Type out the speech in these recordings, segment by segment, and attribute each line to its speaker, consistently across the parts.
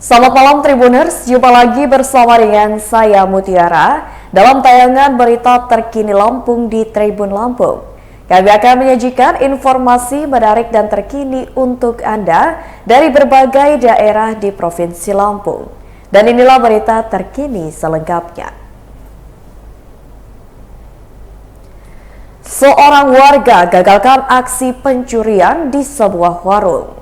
Speaker 1: Selamat malam Tribuners, jumpa lagi bersama dengan saya Mutiara dalam tayangan berita terkini Lampung di Tribun Lampung. Kami akan menyajikan informasi menarik dan terkini untuk Anda dari berbagai daerah di Provinsi Lampung. Dan inilah berita terkini selengkapnya. Seorang warga gagalkan aksi pencurian di sebuah warung.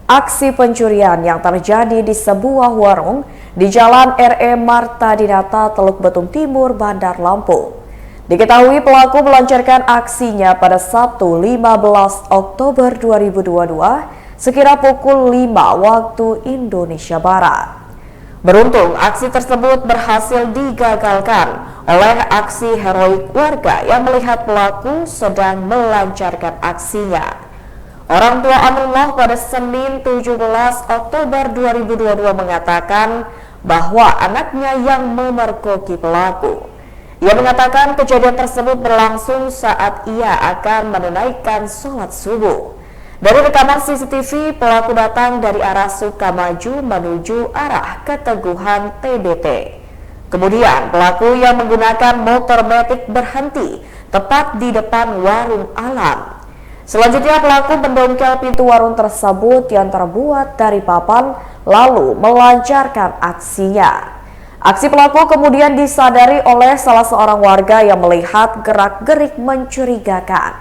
Speaker 1: Aksi pencurian yang terjadi di sebuah warung di Jalan R.E. Marta Dinata, Teluk Betung Timur, Bandar Lampung. Diketahui pelaku melancarkan aksinya pada Sabtu 15 Oktober 2022 sekira pukul 5 waktu Indonesia Barat. Beruntung aksi tersebut berhasil digagalkan oleh aksi heroik warga yang melihat pelaku sedang melancarkan aksinya. Orang tua Amrullah pada Senin 17 Oktober 2022 mengatakan bahwa anaknya yang memergoki pelaku. Ia mengatakan kejadian tersebut berlangsung saat ia akan menunaikan sholat subuh. Dari rekaman CCTV, pelaku datang dari arah Sukamaju menuju arah Keteguhan TBT. Kemudian pelaku yang menggunakan motor metik berhenti tepat di depan warung Alam. Selanjutnya pelaku mendongkel pintu warung tersebut yang terbuat dari papan lalu melancarkan aksinya. Aksi pelaku kemudian disadari oleh salah seorang warga yang melihat gerak-gerik mencurigakan.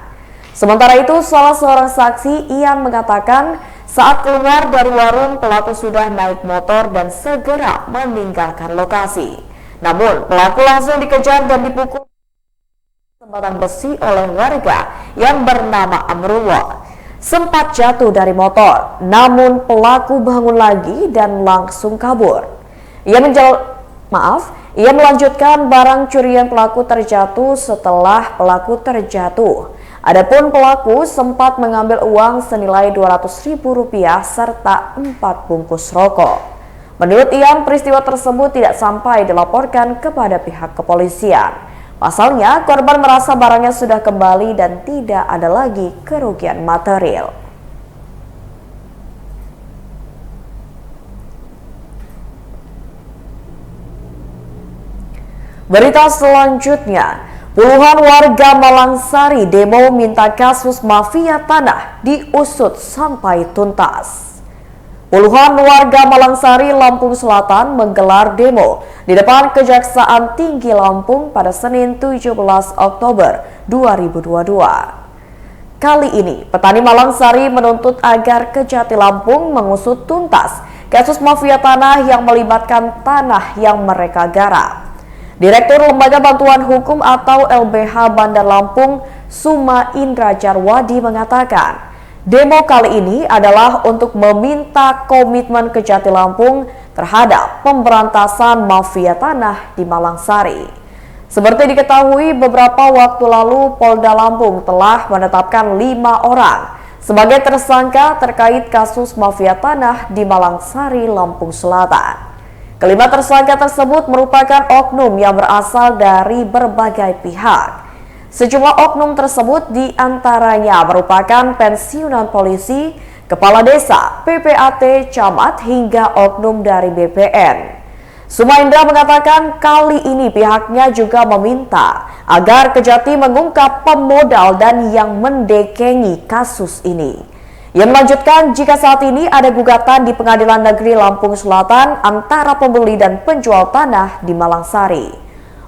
Speaker 1: Sementara itu salah seorang saksi Ian mengatakan saat keluar dari warung pelaku sudah naik motor dan segera meninggalkan lokasi. Namun pelaku langsung dikejar dan dipukul jembatan besi oleh warga yang bernama Amrullah. Sempat jatuh dari motor, namun pelaku bangun lagi dan langsung kabur. Ia melanjutkan barang curian pelaku terjatuh setelah pelaku terjatuh. Adapun pelaku sempat mengambil uang senilai Rp200.000 serta 4 bungkus rokok. Menurut Ian, peristiwa tersebut tidak sampai dilaporkan kepada pihak kepolisian. Pasalnya, korban merasa barangnya sudah kembali dan tidak ada lagi kerugian material. Berita selanjutnya, puluhan warga Malangsari demo minta kasus mafia tanah diusut sampai tuntas. Puluhan warga Malangsari, Lampung Selatan menggelar demo di depan Kejaksaan Tinggi Lampung pada Senin 17 Oktober 2022. Kali ini, petani Malangsari menuntut agar Kejati Lampung mengusut tuntas kasus mafia tanah yang melibatkan tanah yang mereka garap. Direktur Lembaga Bantuan Hukum atau LBH Bandar Lampung, Suma Indra Jarwadi mengatakan, demo kali ini adalah untuk meminta komitmen Kejati Lampung terhadap pemberantasan mafia tanah di Malangsari. Seperti diketahui, beberapa waktu lalu Polda Lampung telah menetapkan 5 orang sebagai tersangka terkait kasus mafia tanah di Malangsari, Lampung Selatan. Kelima tersangka tersebut merupakan oknum yang berasal dari berbagai pihak. Sejumlah oknum tersebut diantaranya merupakan pensiunan polisi, kepala desa, PPAT, camat, hingga oknum dari BPN. Suma Indra mengatakan kali ini pihaknya juga meminta agar Kejati mengungkap pemodal dan yang mendekengi kasus ini. Ia melanjutkan jika saat ini ada gugatan di Pengadilan Negeri Lampung Selatan antara pembeli dan penjual tanah di Malangsari.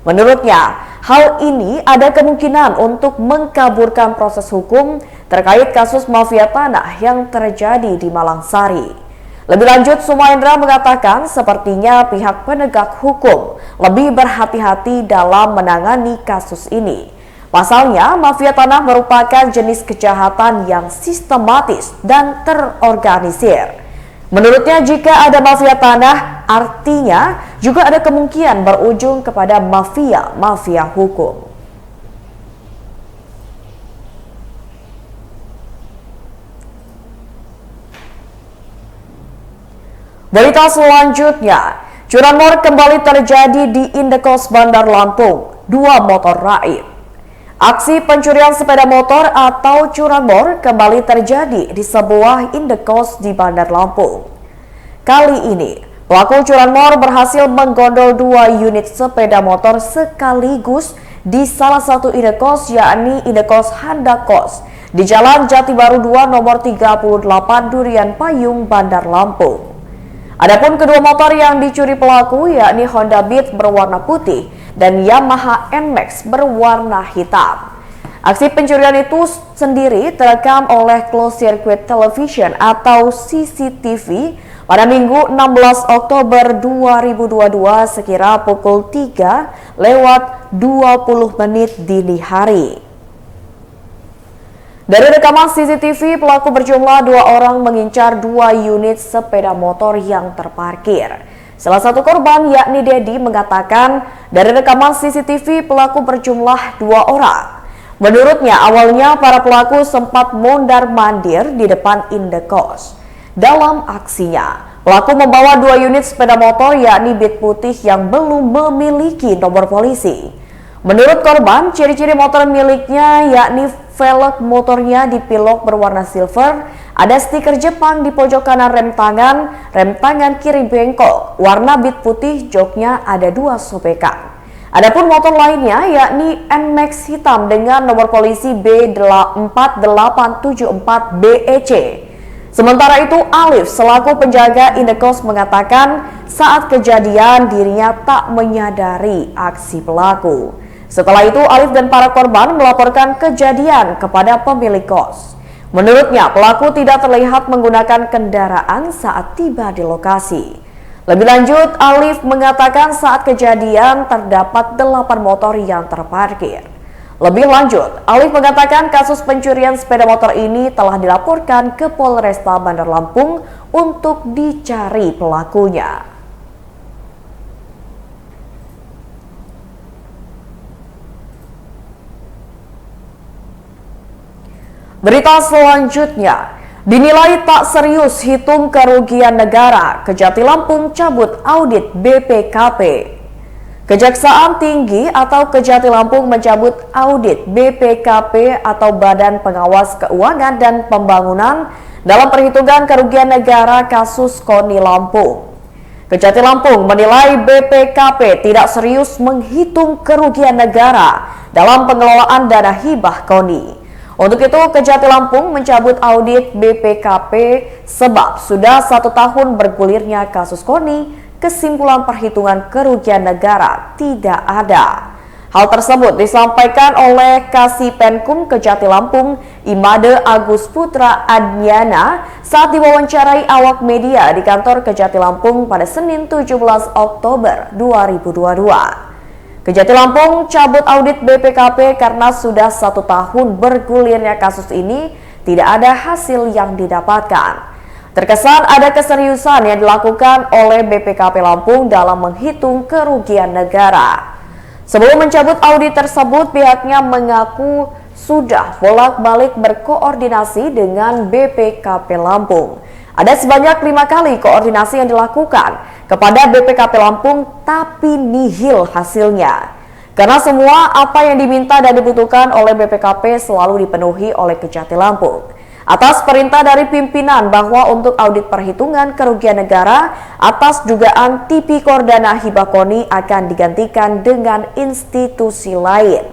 Speaker 1: Menurutnya, hal ini ada kemungkinan untuk mengkaburkan proses hukum terkait kasus mafia tanah yang terjadi di Malangsari. Lebih lanjut, Sumaindra mengatakan sepertinya pihak penegak hukum lebih berhati-hati dalam menangani kasus ini. Pasalnya, mafia tanah merupakan jenis kejahatan yang sistematis dan terorganisir. Menurutnya, jika ada mafia tanah, artinya juga ada kemungkinan berujung kepada mafia hukum. Berita selanjutnya, curanmor kembali terjadi di Indekos Bandar Lampung, 2 motor raib. Aksi pencurian sepeda motor atau curanmor kembali terjadi di sebuah indekos di Bandar Lampung. Kali ini, Pelaku curanmor berhasil menggondol 2 unit sepeda motor sekaligus di salah satu indekos, yakni indekos Handakos di Jalan Jati Baru 2 nomor 38 Durian Payung, Bandar Lampung. Adapun kedua motor yang dicuri pelaku yakni Honda Beat berwarna putih dan Yamaha NMAX berwarna hitam. Aksi pencurian itu sendiri terekam oleh closed circuit television atau CCTV pada Minggu 16 Oktober 2022 sekira pukul 3:20 dini hari. Dari rekaman CCTV, pelaku berjumlah 2 orang mengincar 2 unit sepeda motor yang terparkir. Salah satu korban, yakni Dedi, mengatakan dari rekaman CCTV pelaku berjumlah 2 orang. Menurutnya, awalnya para pelaku sempat mondar-mandir di depan indekos. Dalam aksinya, pelaku membawa 2 unit sepeda motor yakni Beat putih yang belum memiliki nomor polisi. Menurut korban, ciri-ciri motor miliknya yakni velg motornya dipilok berwarna silver, ada stiker Jepang di pojok kanan rem tangan kiri bengkok, warna Beat putih, joknya ada 2 sobekan. Adapun motor lainnya yakni NMAX hitam dengan nomor polisi B4874BEC. Sementara itu, Alif selaku penjaga indekos mengatakan saat kejadian dirinya tak menyadari aksi pelaku. Setelah itu, Alif dan para korban melaporkan kejadian kepada pemilik kos. Menurutnya, pelaku tidak terlihat menggunakan kendaraan saat tiba di lokasi. Lebih lanjut, Alif mengatakan saat kejadian terdapat 8 motor yang terparkir. Lebih lanjut, Alif mengatakan kasus pencurian sepeda motor ini telah dilaporkan ke Polresta Bandar Lampung untuk dicari pelakunya. Berita selanjutnya, dinilai tak serius hitung kerugian negara, Kejati Lampung cabut audit BPKP. Kejaksaan Tinggi atau Kejati Lampung mencabut audit BPKP atau Badan Pengawas Keuangan dan Pembangunan dalam perhitungan kerugian negara kasus KONI Lampung. Kejati Lampung menilai BPKP tidak serius menghitung kerugian negara dalam pengelolaan dana hibah KONI. Untuk itu, Kejati Lampung mencabut audit BPKP sebab sudah 1 tahun bergulirnya kasus KONI, kesimpulan perhitungan kerugian negara tidak ada. Hal tersebut disampaikan oleh Kasipenkum Kejati Lampung, Imade Agus Putra Adnyana saat diwawancarai awak media di kantor Kejati Lampung pada Senin 17 Oktober 2022. Kejati Lampung cabut audit BPKP karena sudah 1 tahun bergulirnya kasus ini tidak ada hasil yang didapatkan. Terkesan ada keseriusan yang dilakukan oleh BPKP Lampung dalam menghitung kerugian negara. Sebelum mencabut audit tersebut, pihaknya mengaku sudah bolak-balik berkoordinasi dengan BPKP Lampung. Ada sebanyak 5 kali koordinasi yang dilakukan kepada BPKP Lampung, tapi nihil hasilnya. Karena semua apa yang diminta dan dibutuhkan oleh BPKP selalu dipenuhi oleh Kejati Lampung. Atas perintah dari pimpinan bahwa untuk audit perhitungan kerugian negara atas dugaan tipikor dana hibah KONI akan digantikan dengan institusi lain.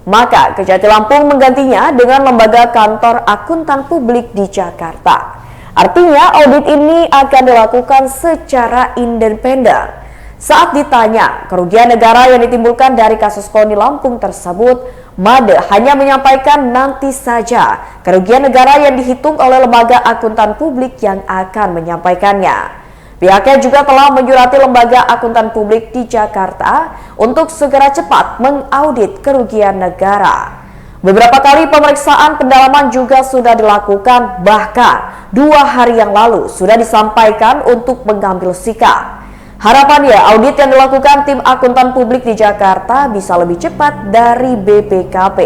Speaker 1: Maka Kejati Lampung menggantinya dengan lembaga kantor akuntan publik di Jakarta. Artinya audit ini akan dilakukan secara independen. Saat ditanya kerugian negara yang ditimbulkan dari kasus KONI Lampung tersebut, Made hanya menyampaikan nanti saja kerugian negara yang dihitung oleh lembaga akuntan publik yang akan menyampaikannya. Pihaknya juga telah menyurati lembaga akuntan publik di Jakarta untuk segera cepat mengaudit kerugian negara. Beberapa kali pemeriksaan pendalaman juga sudah dilakukan, bahkan 2 hari yang lalu sudah disampaikan untuk mengambil sikap. Harapannya audit yang dilakukan tim akuntan publik di Jakarta bisa lebih cepat dari BPKP.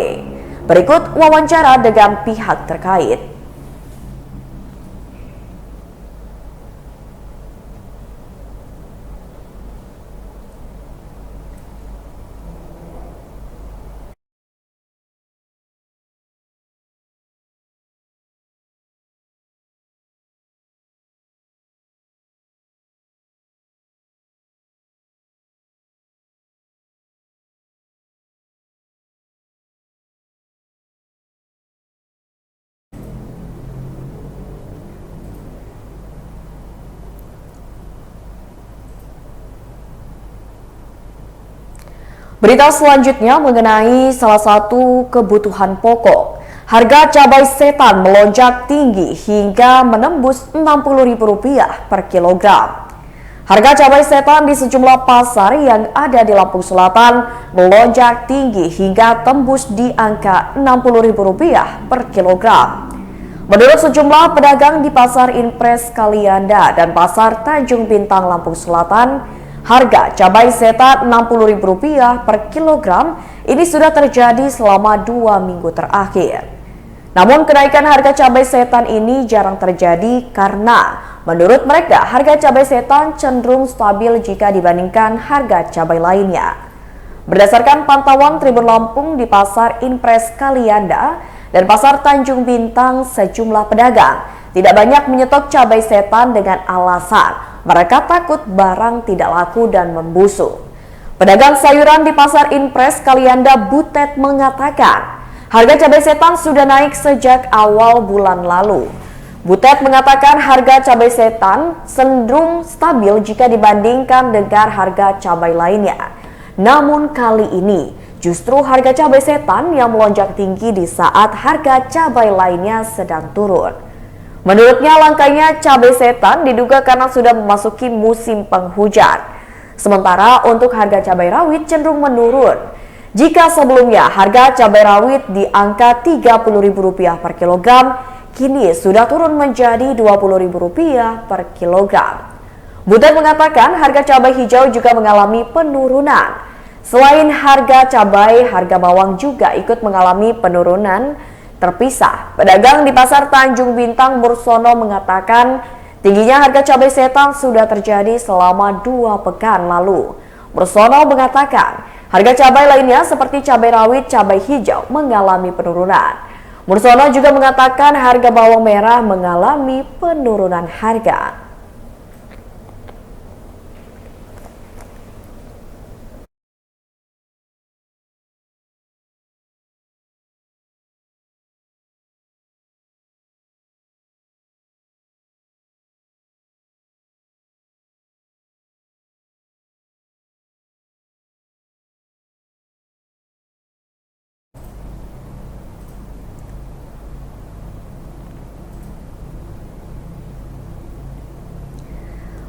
Speaker 1: Berikut wawancara dengan pihak terkait. Berita selanjutnya mengenai salah satu kebutuhan pokok. Harga cabai setan melonjak tinggi hingga menembus Rp60.000 per kilogram. Harga cabai setan di sejumlah pasar yang ada di Lampung Selatan melonjak tinggi hingga tembus di angka Rp60.000 per kilogram. Menurut sejumlah pedagang di Pasar Impres Kalianda dan Pasar Tanjung Bintang Lampung Selatan, harga cabai setan Rp60.000 per kilogram ini sudah terjadi selama 2 minggu terakhir. Namun kenaikan harga cabai setan ini jarang terjadi karena menurut mereka harga cabai setan cenderung stabil jika dibandingkan harga cabai lainnya. Berdasarkan pantauan Tribun Lampung di Pasar Impres Kalianda dan Pasar Tanjung Bintang, sejumlah pedagang tidak banyak menyetok cabai setan dengan alasan mereka takut barang tidak laku dan membusuk. Pedagang sayuran di Pasar Impres Kalianda Butet mengatakan harga cabai setan sudah naik sejak awal bulan lalu. Butet mengatakan harga cabai setan cenderung stabil jika dibandingkan dengan harga cabai lainnya. Namun kali ini justru harga cabai setan yang melonjak tinggi di saat harga cabai lainnya sedang turun. Menurutnya langkanya cabai setan diduga karena sudah memasuki musim penghujan. Sementara untuk harga cabai rawit cenderung menurun. Jika sebelumnya harga cabai rawit di angka Rp30.000 per kilogram, kini sudah turun menjadi Rp20.000 per kilogram. Butet mengatakan harga cabai hijau juga mengalami penurunan. Selain harga cabai, harga bawang juga ikut mengalami penurunan terpisah. Pedagang di Pasar Tanjung Bintang Mursono mengatakan tingginya harga cabai setan sudah terjadi selama 2 pekan lalu. Mursono mengatakan harga cabai lainnya seperti cabai rawit, cabai hijau mengalami penurunan. Mursono juga mengatakan harga bawang merah mengalami penurunan harga.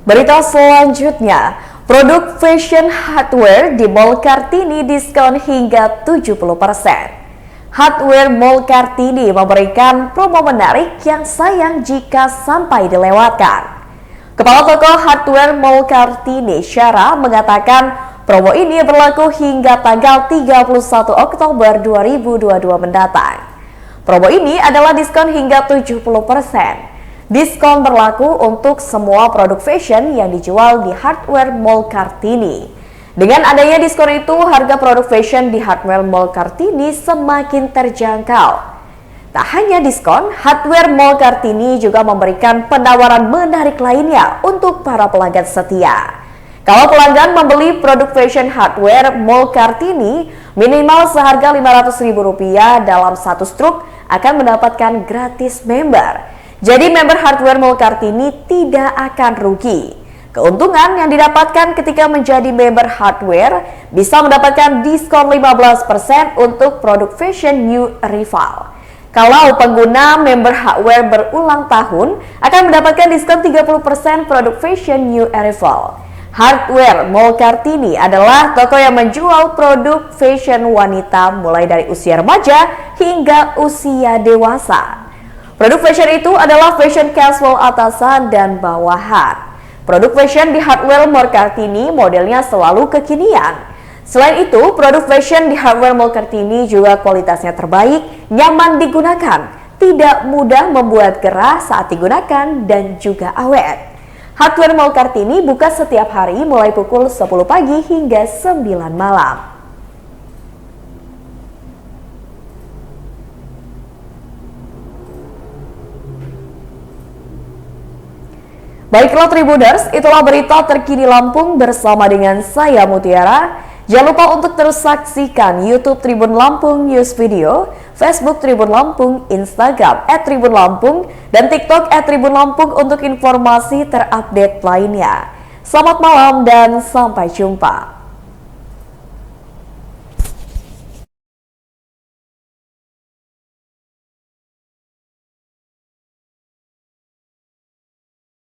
Speaker 1: Berita selanjutnya, produk fashion hardware di Mall Kartini diskon hingga 70%. Hardware Mall Kartini memberikan promo menarik yang sayang jika sampai dilewatkan. Kepala Toko Hardware Mall Kartini, Syara, mengatakan promo ini berlaku hingga tanggal 31 Oktober 2022 mendatang. Promo ini adalah diskon hingga 70%. Diskon berlaku untuk semua produk fashion yang dijual di Hardware Mall Kartini. Dengan adanya diskon itu, harga produk fashion di Hardware Mall Kartini semakin terjangkau. Tak hanya diskon, Hardware Mall Kartini juga memberikan penawaran menarik lainnya untuk para pelanggan setia. Kalau pelanggan membeli produk fashion Hardware Mall Kartini, minimal seharga Rp500.000 dalam 1 struk akan mendapatkan gratis member. Jadi member Hardware Mall Kartini tidak akan rugi. Keuntungan yang didapatkan ketika menjadi member Hardware bisa mendapatkan diskon 15% untuk produk fashion New Arrival. Kalau pengguna member Hardware berulang tahun akan mendapatkan diskon 30% produk fashion New Arrival. Hardware Mall Kartini adalah toko yang menjual produk fashion wanita mulai dari usia remaja hingga usia dewasa. Produk fashion itu adalah fashion casual atasan dan bawahan. Produk fashion di Hardware Mall Kartini modelnya selalu kekinian. Selain itu, produk fashion di Hardware Mall Kartini juga kualitasnya terbaik, nyaman digunakan, tidak mudah membuat gerah saat digunakan, dan juga awet. Hardware Mall Kartini buka setiap hari mulai pukul 10 pagi hingga 9 malam. Baiklah Tribuners, itulah berita terkini Lampung bersama dengan saya Mutiara. Jangan lupa untuk terus saksikan YouTube Tribun Lampung News Video, Facebook Tribun Lampung, Instagram @tribunlampung, dan TikTok @tribunlampung untuk informasi terupdate lainnya. Selamat malam dan sampai jumpa.